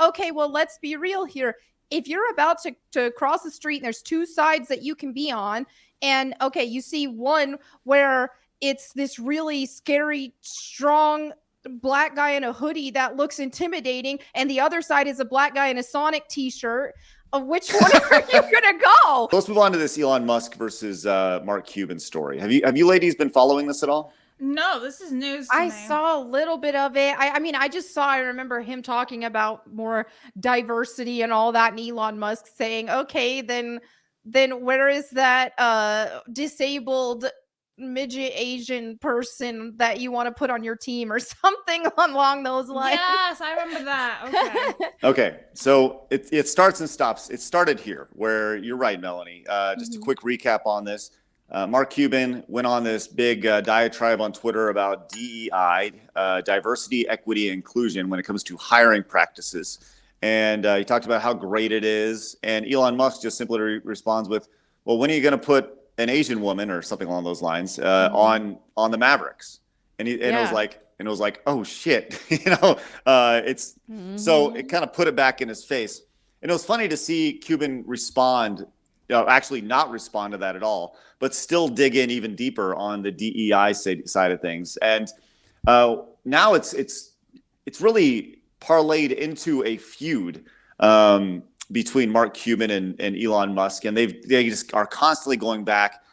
okay, well, let's be real here. If you're about to cross the street and there's two sides that you can be on, and okay, you see one where it's this really scary, strong black guy in a hoodie that looks intimidating, and the other side is a black guy in a Sonic t-shirt. Of which one are you gonna go? Let's move on to this Elon Musk versus Mark Cuban story. Have you ladies been following this at all? No, this is news to me. I saw a little bit of it. I mean, I remember him talking about more diversity and all that, and Elon Musk saying, okay, then where is that disabled midget Asian person that you want to put on your team or something along those lines? Yes, I remember that. Okay. Okay, so it starts and stops. It started here, where you're right, Melanie. Just a quick recap on this. Mark Cuban went on this big diatribe on Twitter about DEI, diversity, equity, and inclusion when it comes to hiring practices. And he talked about how great it is. And Elon Musk just simply responds with, well, when are you going to put an Asian woman or something along those lines on the Mavericks? And it was like, oh shit, it's so it kind of put it back in his face. And it was funny to see Cuban respond, actually not respond to that at all, but still dig in even deeper on the DEI side of things. And now it's really parlayed into a feud between Mark Cuban and Elon Musk, and they just are constantly going back.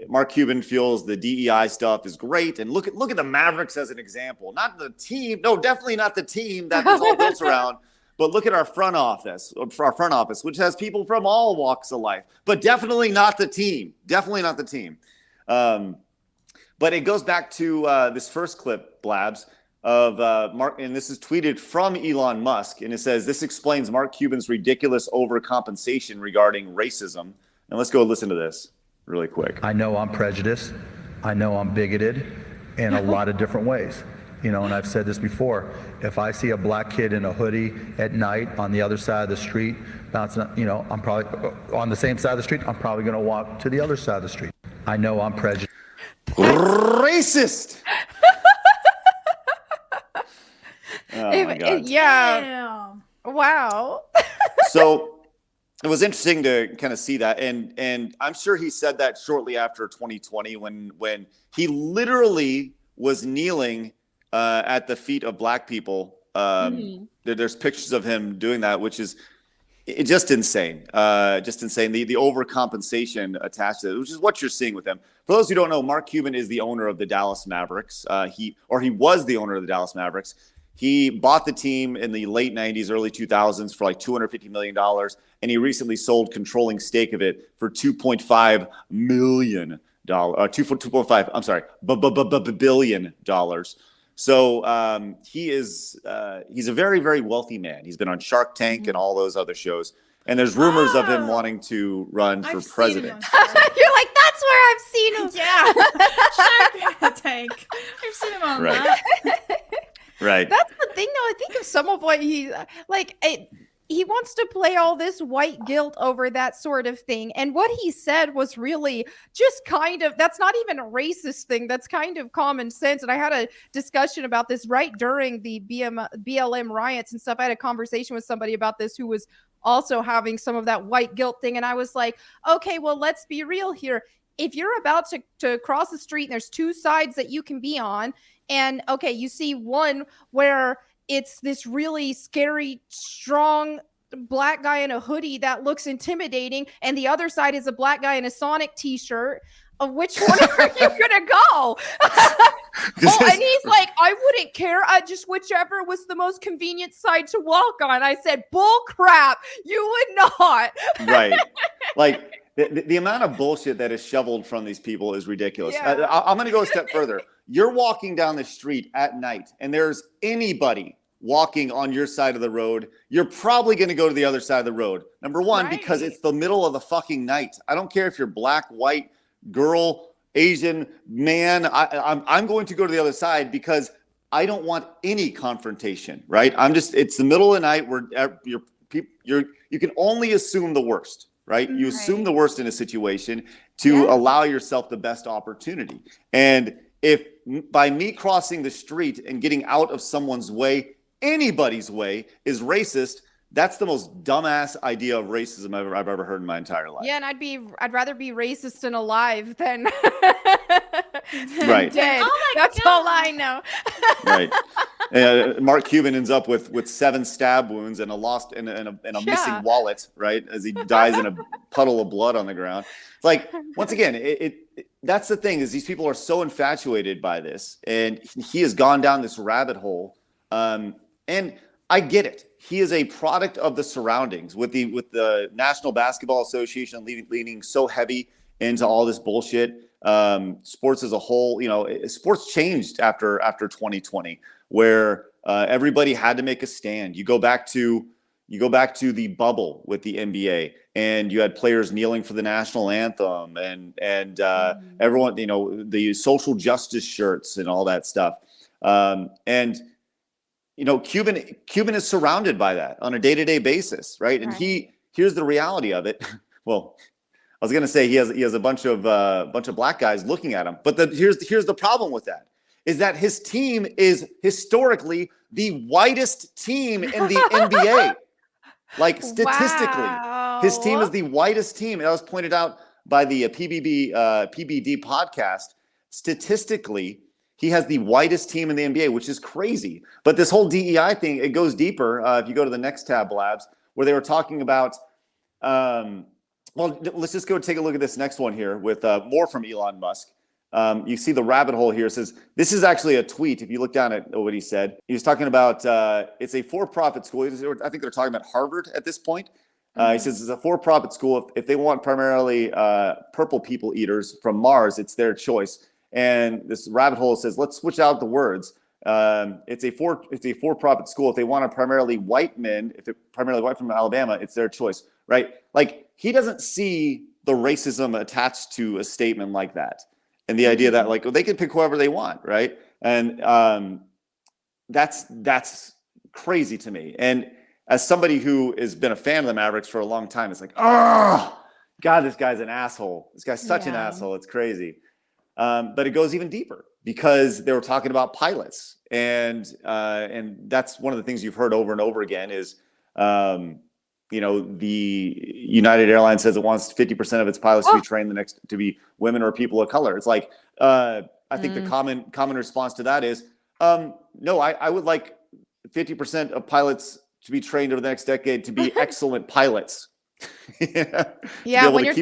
Mark Cuban feels the DEI stuff is great, and look at the Mavericks as an example. Not the team, no, definitely not the team that was all built around. But look at our front office, which has people from all walks of life, but definitely not the team. Definitely not the team. But it goes back to this first clip, Blabs, of Mark, and this is tweeted from Elon Musk, and it says, this explains Mark Cuban's ridiculous overcompensation regarding racism. And let's go listen to this really quick. I know I'm prejudiced. I know I'm bigoted in a lot of different ways. And I've said this before, if I see a black kid in a hoodie at night on the other side of the street, bouncing, I'm probably on the same side of the street, I'm probably going to walk to the other side of the street. I know I'm prejudiced. Racist. Oh my God. Yeah. Damn. Wow. So it was interesting to kind of see that. And I'm sure he said that shortly after 2020 when he literally was kneeling at the feet of black people. There's pictures of him doing that, which is just insane. Just insane. The overcompensation attached to it, which is what you're seeing with them. For those who don't know, Mark Cuban is the owner of the Dallas Mavericks. He was the owner of the Dallas Mavericks. He bought the team in the late 90s, early 2000s for like $250 million. And he recently sold controlling stake of it for $2.5 million. Billion dollars. So he's a very, very wealthy man. He's been on Shark Tank and all those other shows. And there's rumors of him wanting to run for president. You're like, that's where I've seen him. Yeah. Shark Tank. I've seen him on that. Right. That's the thing, though. I think of some of what he wants to play all this white guilt over that sort of thing. And what he said was really just kind of, that's not even a racist thing. That's kind of common sense. And I had a discussion about this right during the BLM riots and stuff. I had a conversation with somebody about this who was also having some of that white guilt thing. And I was like, okay, well, let's be real here. If you're about to cross the street and there's two sides that you can be on, and okay, you see one where it's this really scary, strong black guy in a hoodie that looks intimidating, and the other side is a black guy in a Sonic t-shirt. Of which one are you gonna go? And he's like, I wouldn't care. I just whichever was the most convenient side to walk on. I said, bull crap. You would not. Right. Like the amount of bullshit that is shoveled from these people is ridiculous. Yeah. I'm going to go a step further. You're walking down the street at night and there's anybody walking on your side of the road. You're probably going to go to the other side of the road. Number one, because it's the middle of the fucking night. I don't care if you're black, white, girl, Asian, man. I'm going to go to the other side because I don't want any confrontation, right? It's the middle of the night where you can only assume the worst, right? You assume the worst in a situation to allow yourself the best opportunity. And if by me crossing the street and getting out of someone's way anybody's way is racist. That's the most dumbass idea of racism I've ever heard in my entire life. Yeah, and I'd rather be racist and alive than Right. dead. Oh my That's God. all I know. Right. Mark Cuban ends up with 7 stab wounds and a lost and a Yeah. missing wallet, right? As he dies in a puddle of blood on the ground. It's like, once again, that's the thing, is these people are so infatuated by this, and he has gone down this rabbit hole. And I get it. He is a product of the surroundings, with the National Basketball Association leaning so heavy into all this bullshit. Sports as a whole, sports changed after 2020, where everybody had to make a stand. You go back to the bubble with the NBA, and you had players kneeling for the national anthem, and everyone, the social justice shirts and all that stuff. Cuban is surrounded by that on a day-to-day basis, right? And here's the reality of it. Well, I was going to say he has a bunch of black guys looking at him, but here's the problem with that, is that his team is historically the whitest team in the NBA. Like, statistically, his team is the whitest team. And that was pointed out by the PBD podcast. Statistically, he has the whitest team in the NBA, which is crazy. But this whole DEI thing, it goes deeper. If you go to the next tab, Labs, where they were talking about, well, let's just go take a look at this next one here with more from Elon Musk. You see the rabbit hole here. It says, this is actually a tweet. If you look down at what he said, he was talking about, it's a for-profit school. I think they're talking about Harvard at this point. He says it's a for-profit school. If they want primarily purple people eaters from Mars, it's their choice. And this rabbit hole says, let's switch out the words. It's a for-profit school. If they want primarily white men, if they're primarily white from Alabama, it's their choice, right? Like, he doesn't see the racism attached to a statement like that. And the idea that, like, they can pick whoever they want, right? And that's crazy to me. And as somebody who has been a fan of the Mavericks for a long time, it's like, oh, God, this guy's an asshole. This guy's such an asshole. It's crazy. But it goes even deeper, because they were talking about pilots. And that's one of the things you've heard over and over again is, the United Airlines says it wants 50% of its pilots to be trained to be women or people of color. It's like, I think the common response to that is, no, I would like 50% of pilots to be trained over the next decade to be excellent pilots. Yeah, when you're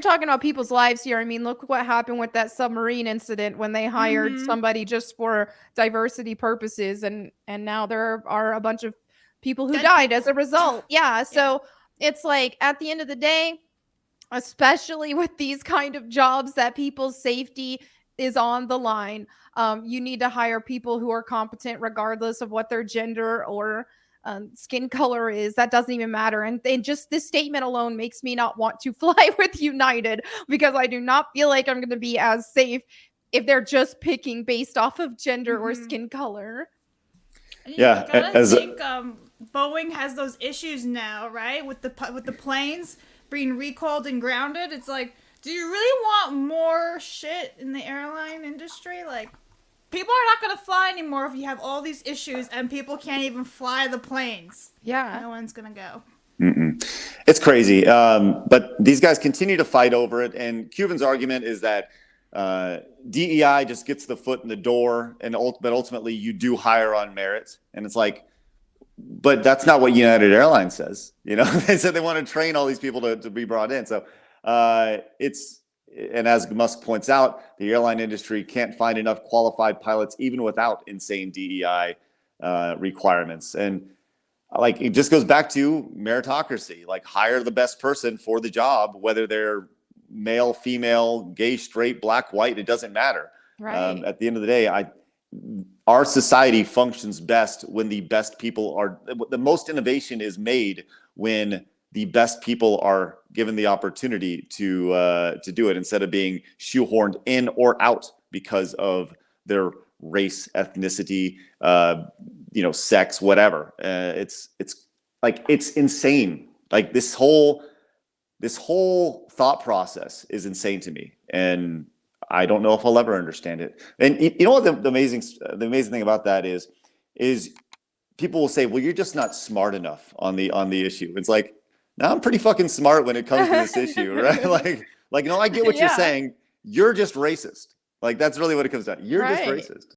talking about people's lives here, I mean, look what happened with that submarine incident when they hired somebody just for diversity purposes, and now there are a bunch of people who died as a result. Yeah, so it's like, at the end of the day, especially with these kind of jobs that people's safety is on the line, you need to hire people who are competent regardless of what their gender or skin color is. That doesn't even matter. And just this statement alone makes me not want to fly with United, because I do not feel like I'm going to be as safe if they're just picking based off of gender or skin color. Yeah, you gotta think Boeing has those issues now, right? With the planes being recalled and grounded. It's like, do you really want more shit in the airline industry? Like, people are not gonna fly anymore if you have all these issues and people can't even fly the planes. Yeah, no one's gonna go. It's crazy. But these guys continue to fight over it. And Cuban's argument is that DEI just gets the foot in the door, but ultimately you do hire on merit. And it's like, but that's not what United Airlines says. They said they want to train all these people to be brought in. So and as Musk points out, the airline industry can't find enough qualified pilots even without insane DEI requirements. And like, it just goes back to meritocracy. Like, hire the best person for the job, whether they're male, female, gay, straight, black, white, it doesn't matter. Right. At the end of the day, our society functions best when the best people are, the most innovation is made when the best people are given the opportunity to do it, instead of being shoehorned in or out because of their race, ethnicity, sex, whatever. It's insane. Like, this whole thought process is insane to me, and I don't know if I'll ever understand it. And you know what the amazing thing about that is is people will say, well, you're just not smart enough on the issue. It's like, now I'm pretty fucking smart when it comes to this issue, right? Like, no, I get what you're Yeah. saying. You're just racist. Like, that's really what it comes down. You're just Right. racist.